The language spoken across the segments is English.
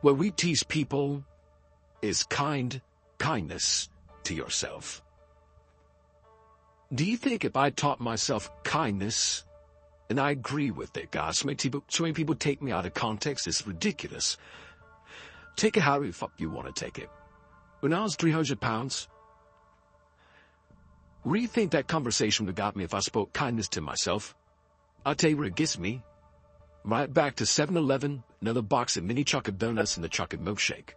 Where we tease people is kindness to yourself. Do you think if I taught myself kindness, and I agree with it, guys, so many people take me out of context, it's ridiculous. Take it however the fuck you want to take it. When I was 300 pounds, rethink that conversation would have got me if I spoke kindness to myself. I'll tell you where it gets me. Right back to 7-Eleven, another box of mini chocolate donuts and the chocolate milkshake.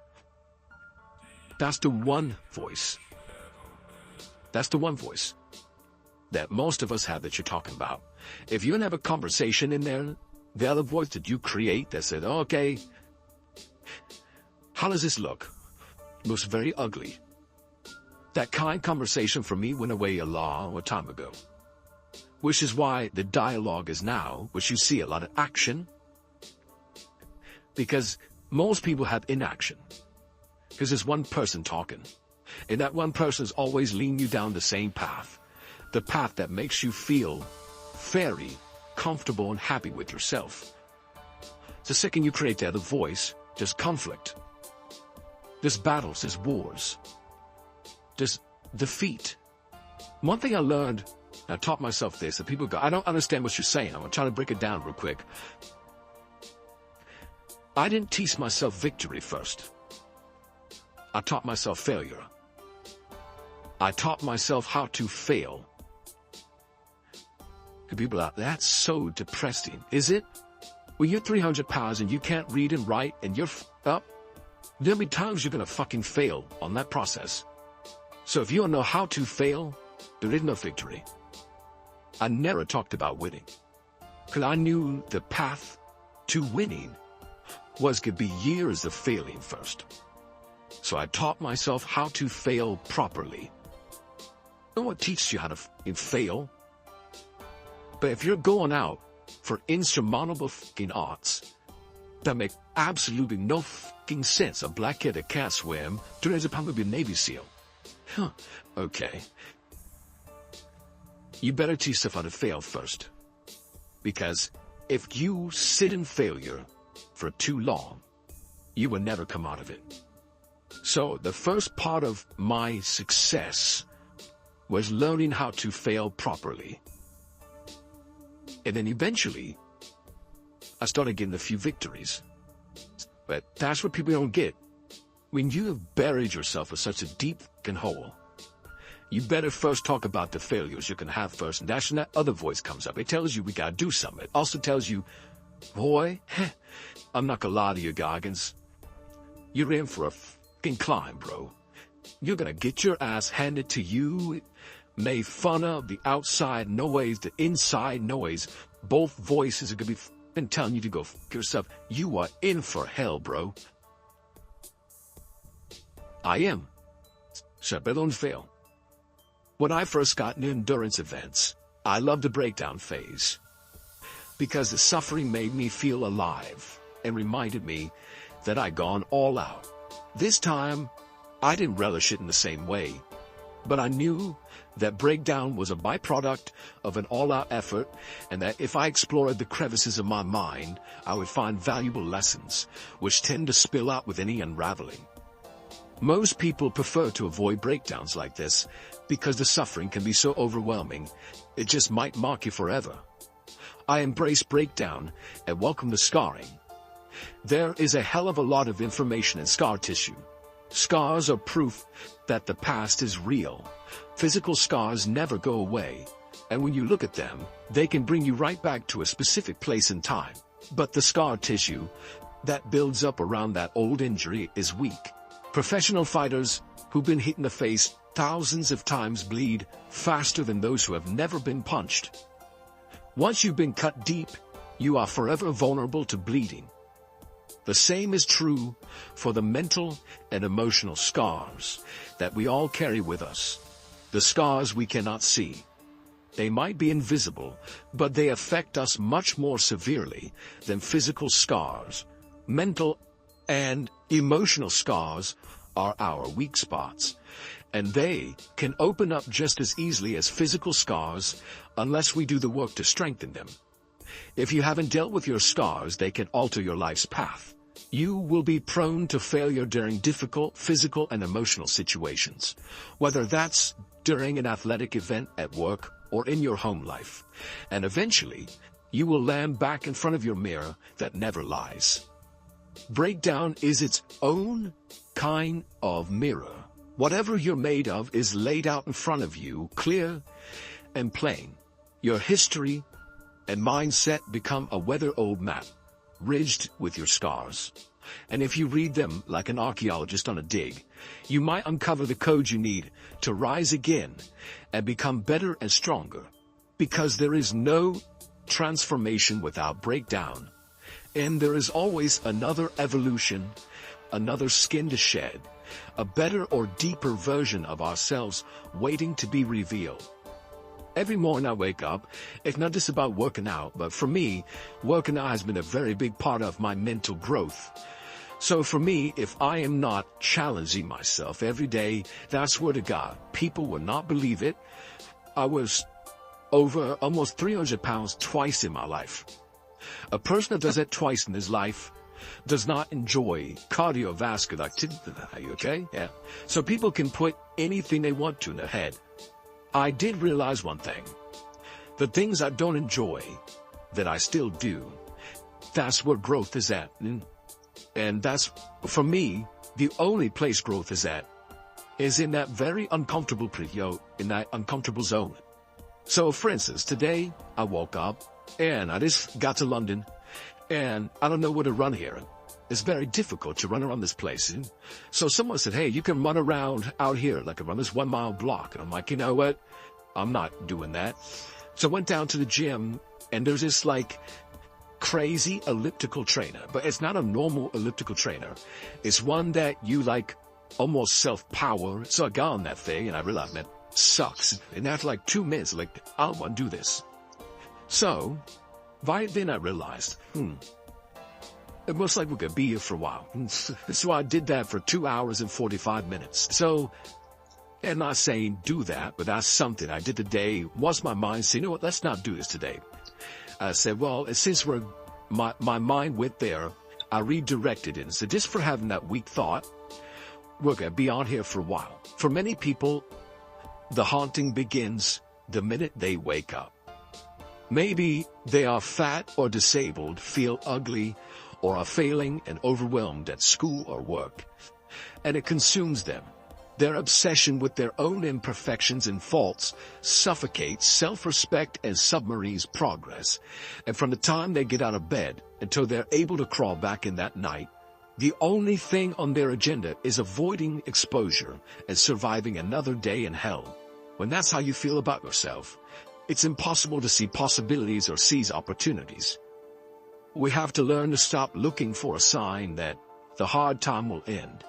That's the one voice. That's the one voice that most of us have that you're talking about. If you have a conversation in there, the other voice that you create that said, okay, how does this look? It looks very ugly. That kind conversation for me went away a long time ago. Which is why the dialogue is now, which you see a lot of action. Because most people have inaction. Because there's one person talking. And that one person is always leading you down the same path. The path that makes you feel very comfortable and happy with yourself. The second you create the other voice, there's conflict. There's battles, there's wars. There's defeat. One thing I learned, I taught myself this, and people go, I don't understand what you're saying. I'm going to try to break it down real quick. I didn't teach myself victory first. I taught myself failure. I taught myself how to fail. And people are like, that's so depressing. Is it? When you're 300 pounds and you can't read and write and you're up, there'll be times you're going to fucking fail on that process. So if you don't know how to fail, there is no victory. I never talked about winning. Because I knew the path to winning could be years of failing first. So I taught myself how to fail properly. No one teaches you how to fail. But if you're going out for insurmountable fucking odds that make absolutely no fucking sense, a black kid that can't swim, 300 pounds would be a Navy SEAL. Huh, okay. You better teach yourself how to fail first. Because if you sit in failure for too long, you will never come out of it. So the first part of my success was learning how to fail properly. And then eventually, I started getting a few victories. But that's what people don't get. When you have buried yourself in such a deep fucking hole, you better first talk about the failures you can have first. And that's when that other voice comes up. It tells you we gotta do something. It also tells you, boy, I'm not gonna lie to you, Goggins. You're in for a fucking climb, bro. You're gonna get your ass handed to you, made fun of, the outside noise, the inside noise. Both voices are gonna be fucking telling you to go fuck yourself. You are in for hell, bro. I am. So I better don't fail. When I first got into endurance events, I loved the breakdown phase. Because the suffering made me feel alive and reminded me that I'd gone all out. This time, I didn't relish it in the same way. But I knew that breakdown was a byproduct of an all-out effort, and that if I explored the crevices of my mind, I would find valuable lessons, which tend to spill out with any unraveling. Most people prefer to avoid breakdowns like this because the suffering can be so overwhelming, it just might mark you forever. I embrace breakdown and welcome the scarring. There is a hell of a lot of information in scar tissue. Scars are proof that the past is real. Physical scars never go away, and when you look at them, they can bring you right back to a specific place in time. But the scar tissue that builds up around that old injury is weak. Professional fighters who've been hit in the face thousands of times bleed faster than those who have never been punched. Once you've been cut deep, you are forever vulnerable to bleeding. The same is true for the mental and emotional scars that we all carry with us. The scars we cannot see. They might be invisible, but they affect us much more severely than physical scars. Mental and emotional scars are our weak spots, and they can open up just as easily as physical scars unless we do the work to strengthen them. If you haven't dealt with your scars, they can alter your life's path. You will be prone to failure during difficult physical and emotional situations, whether that's during an athletic event at work or in your home life. And eventually, you will land back in front of your mirror that never lies. Breakdown is its own kind of mirror. Whatever you're made of is laid out in front of you, clear and plain. Your history and mindset become a weather-old map, ridged with your scars. And if you read them like an archaeologist on a dig, you might uncover the code you need to rise again and become better and stronger. Because there is no transformation without breakdown. And there is always another evolution, another skin to shed, a better or deeper version of ourselves waiting to be revealed. Every morning I wake up, it's not just about working out, but for me, working out has been a very big part of my mental growth. So for me, if I am not challenging myself every day, I swear to God, people will not believe it. I was over almost 300 pounds twice in my life. A person that does that twice in his life does not enjoy cardiovascular activity. Are you okay? Yeah. So people can put anything they want to in their head. I did realize one thing. The things I don't enjoy, that I still do, that's where growth is at. And that's, for me, the only place growth is at, is in that very uncomfortable in that uncomfortable zone. So for instance, today I woke up and I just got to London and I don't know where to run here. It's very difficult to run around this place. So someone said, hey, you can run around out here, like around this 1 mile block. And I'm like, you know what? I'm not doing that. So I went down to the gym and there's this like crazy elliptical trainer, but it's not a normal elliptical trainer. It's one that you like almost self-power. So I got on that thing and I realized, man, sucks. And after like 2 minutes, like, I don't want to do this. So right then I realized, it looks like we're going to be here for a while. So I did that for 2 hours and 45 minutes. So, and not saying do that, but that's something I did today. Once my mind said, you know what, let's not do this today. I said, well, since my mind went there, I redirected it and said, just for having that weak thought, we're going to be on here for a while. For many people, the haunting begins the minute they wake up. Maybe they are fat or disabled, feel ugly, or are failing and overwhelmed at school or work. And it consumes them. Their obsession with their own imperfections and faults suffocates self-respect and submarines progress. And from the time they get out of bed until they're able to crawl back in that night, the only thing on their agenda is avoiding exposure and surviving another day in hell. When that's how you feel about yourself, it's impossible to see possibilities or seize opportunities. We have to learn to stop looking for a sign that the hard time will end.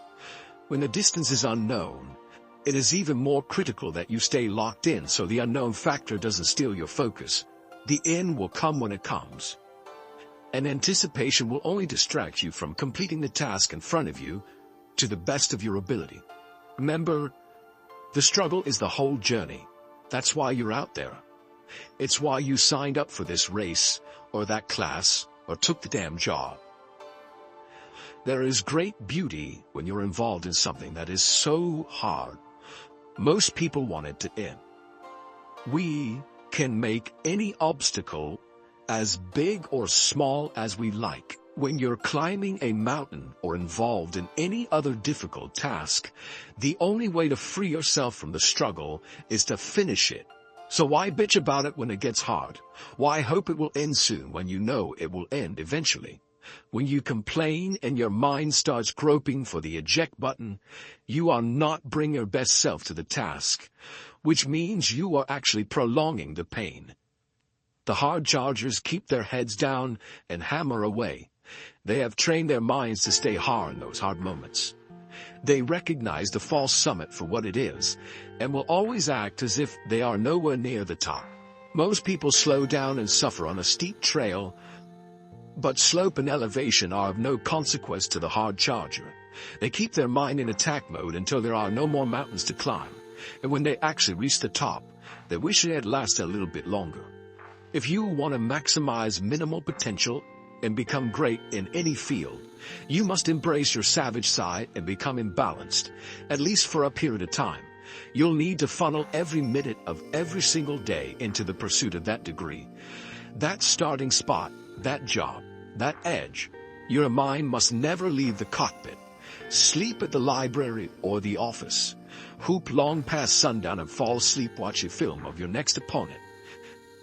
When the distance is unknown, it is even more critical that you stay locked in so the unknown factor doesn't steal your focus. The end will come when it comes. And anticipation will only distract you from completing the task in front of you to the best of your ability. Remember, the struggle is the whole journey. That's why you're out there. It's why you signed up for this race or that class or took the damn job. There is great beauty when you're involved in something that is so hard. Most people want it to end. We can make any obstacle as big or small as we like. When you're climbing a mountain or involved in any other difficult task, the only way to free yourself from the struggle is to finish it. So why bitch about it when it gets hard? Why hope it will end soon when you know it will end eventually? When you complain and your mind starts groping for the eject button, you are not bringing your best self to the task, which means you are actually prolonging the pain. The hard chargers keep their heads down and hammer away. They have trained their minds to stay hard in those hard moments. They recognize the false summit for what it is, and will always act as if they are nowhere near the top. Most people slow down and suffer on a steep trail, but slope and elevation are of no consequence to the hard charger. They keep their mind in attack mode until there are no more mountains to climb, and when they actually reach the top, they wish it had lasted a little bit longer. If you want to maximize minimal potential and become great in any field, you must embrace your savage side and become imbalanced, at least for a period of time. You'll need to funnel every minute of every single day into the pursuit of that degree, that starting spot, that job, that edge. Your mind must never leave the cockpit. Sleep at the library or the office. Hoop long past sundown and fall asleep watching film of your next opponent.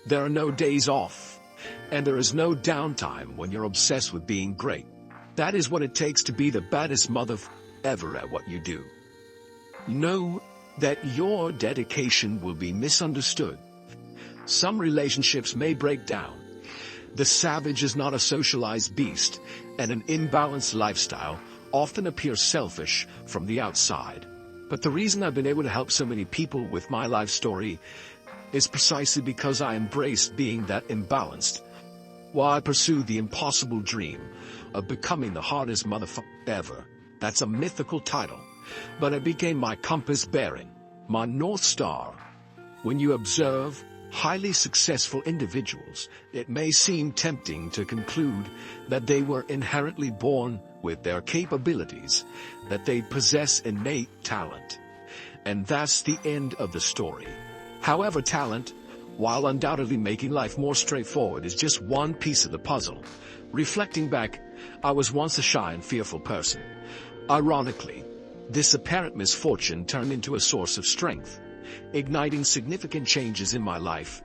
There are no days off, and there is no downtime when you're obsessed with being great. That is what it takes to be the baddest ever at what you do. Know that your dedication will be misunderstood. Some relationships may break down. The savage is not a socialized beast, and an imbalanced lifestyle often appears selfish from the outside. But the reason I've been able to help so many people with my life story is precisely because I embraced being that imbalanced, while I pursued the impossible dream of becoming the hardest ever. That's a mythical title, but it became my compass bearing, my North Star. When you observe highly successful individuals, it may seem tempting to conclude that they were inherently born with their capabilities, that they possess innate talent. And that's the end of the story. However, talent, while undoubtedly making life more straightforward, is just one piece of the puzzle. Reflecting back, I was once a shy and fearful person. Ironically, this apparent misfortune turned into a source of strength, igniting significant changes in my life.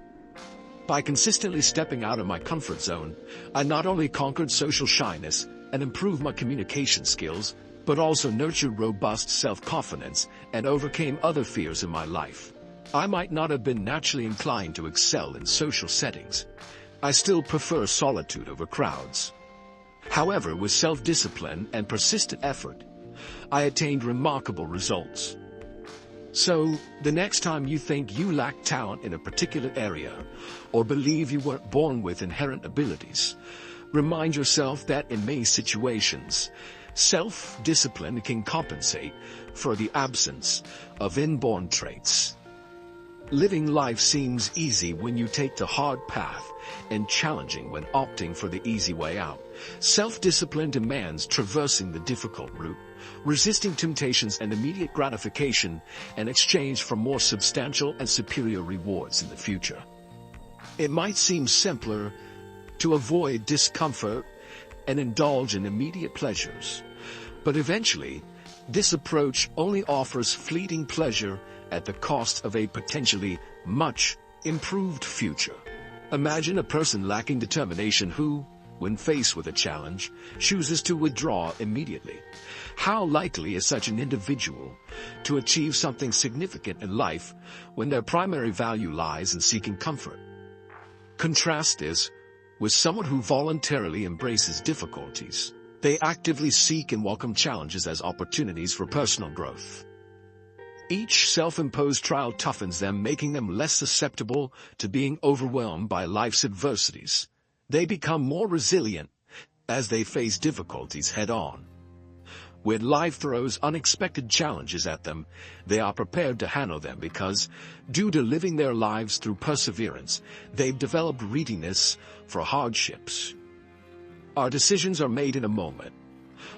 By consistently stepping out of my comfort zone, I not only conquered social shyness and improved my communication skills, but also nurtured robust self-confidence and overcame other fears in my life. I might not have been naturally inclined to excel in social settings. I still prefer solitude over crowds. However, with self-discipline and persistent effort, I attained remarkable results. So, the next time you think you lack talent in a particular area, or believe you weren't born with inherent abilities, remind yourself that in many situations, self-discipline can compensate for the absence of inborn traits. Living life seems easy when you take the hard path and challenging when opting for the easy way out. Self-discipline demands traversing the difficult route, resisting temptations and immediate gratification in exchange for more substantial and superior rewards in the future. It might seem simpler to avoid discomfort and indulge in immediate pleasures, but eventually, this approach only offers fleeting pleasure at the cost of a potentially much improved future. Imagine a person lacking determination who, when faced with a challenge, chooses to withdraw immediately. How likely is such an individual to achieve something significant in life when their primary value lies in seeking comfort? Contrast this with someone who voluntarily embraces difficulties. They actively seek and welcome challenges as opportunities for personal growth. Each self-imposed trial toughens them, making them less susceptible to being overwhelmed by life's adversities. They become more resilient as they face difficulties head-on. When life throws unexpected challenges at them, they are prepared to handle them because, due to living their lives through perseverance, they've developed readiness for hardships. Our decisions are made in a moment,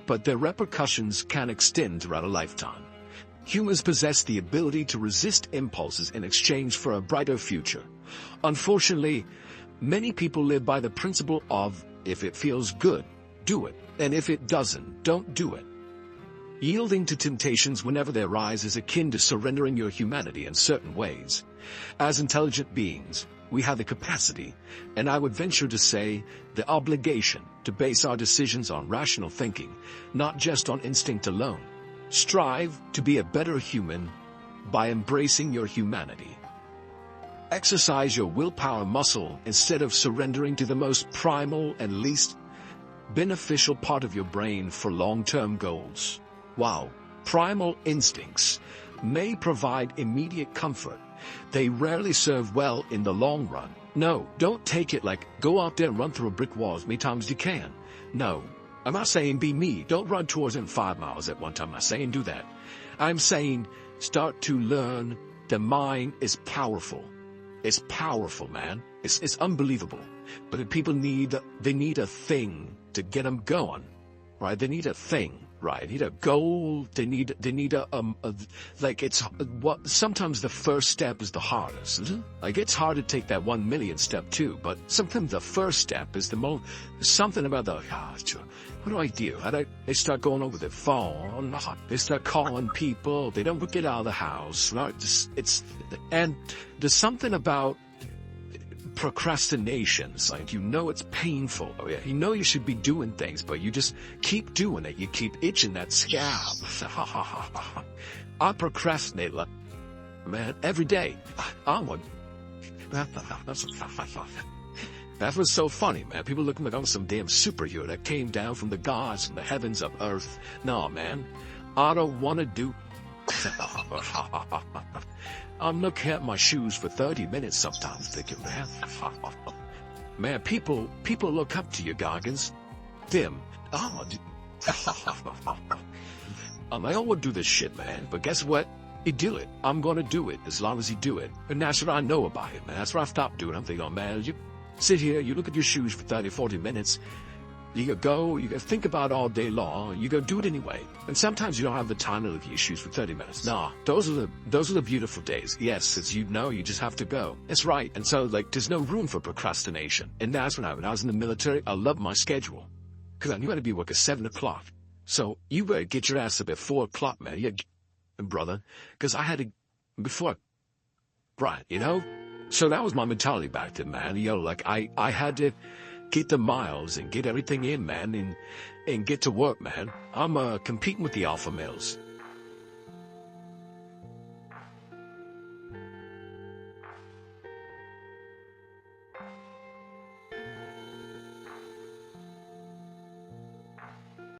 but their repercussions can extend throughout a lifetime. Humans possess the ability to resist impulses in exchange for a brighter future. Unfortunately, many people live by the principle of, if it feels good, do it, and if it doesn't, don't do it. Yielding to temptations whenever they arise is akin to surrendering your humanity in certain ways. As intelligent beings, we have the capacity, and I would venture to say, the obligation, to base our decisions on rational thinking, not just on instinct alone. Strive to be a better human by embracing your humanity. Exercise your willpower muscle instead of surrendering to the most primal and least beneficial part of your brain for long-term goals. While primal instincts may provide immediate comfort, they rarely serve well in the long run. No, don't take it like, go out there and run through a brick wall as many times as you can. No, I'm not saying be me. Don't run towards them 5 miles at one time. I'm not saying do that. I'm saying start to learn the mind is powerful. It's powerful, man. It's unbelievable. But the people they need a thing to get them going, right? They need a thing, right? They need a goal. They need a like it's what sometimes the first step is the hardest. Like it's hard to take that 1 million step too, but sometimes the first step is the most, something about the, what do I do? They start going over their phone. They start calling people. They don't get out of the house, right? And there's something about procrastinations, like it's painful. You should be doing things, but you just keep doing it. You keep itching that scab. I procrastinate, man, every day. That was so funny, man. People looking like I'm some damn superhero that came down from the gods, from the heavens of earth. No, man, I don't want to do. I'm looking at my shoes for 30 minutes sometimes thinking, man, people look up to you, Goggins. Them. I'm like, I want to do this shit, man. But guess what? You do it. I'm going to do it as long as you do it. And that's what I know about it, man. That's what I stopped doing. I'm thinking, man, you sit here, you look at your shoes for 30, 40 minutes. You go think about it all day long. You go do it anyway. And sometimes you don't have the time to look at your shoes for 30 minutes. Nah, those are the beautiful days. Yes, it's, you just have to go. That's right. And so, like, there's no room for procrastination. And that's when I was in the military, I loved my schedule. Because I knew I had to be work at 7 o'clock. So you better get your ass up at 4 o'clock, man. Brother. Because I had to, before, right, So that was my mentality back then, man. Like, I had to get the miles and get everything in, man, and get to work, man. I'm competing with the alpha males.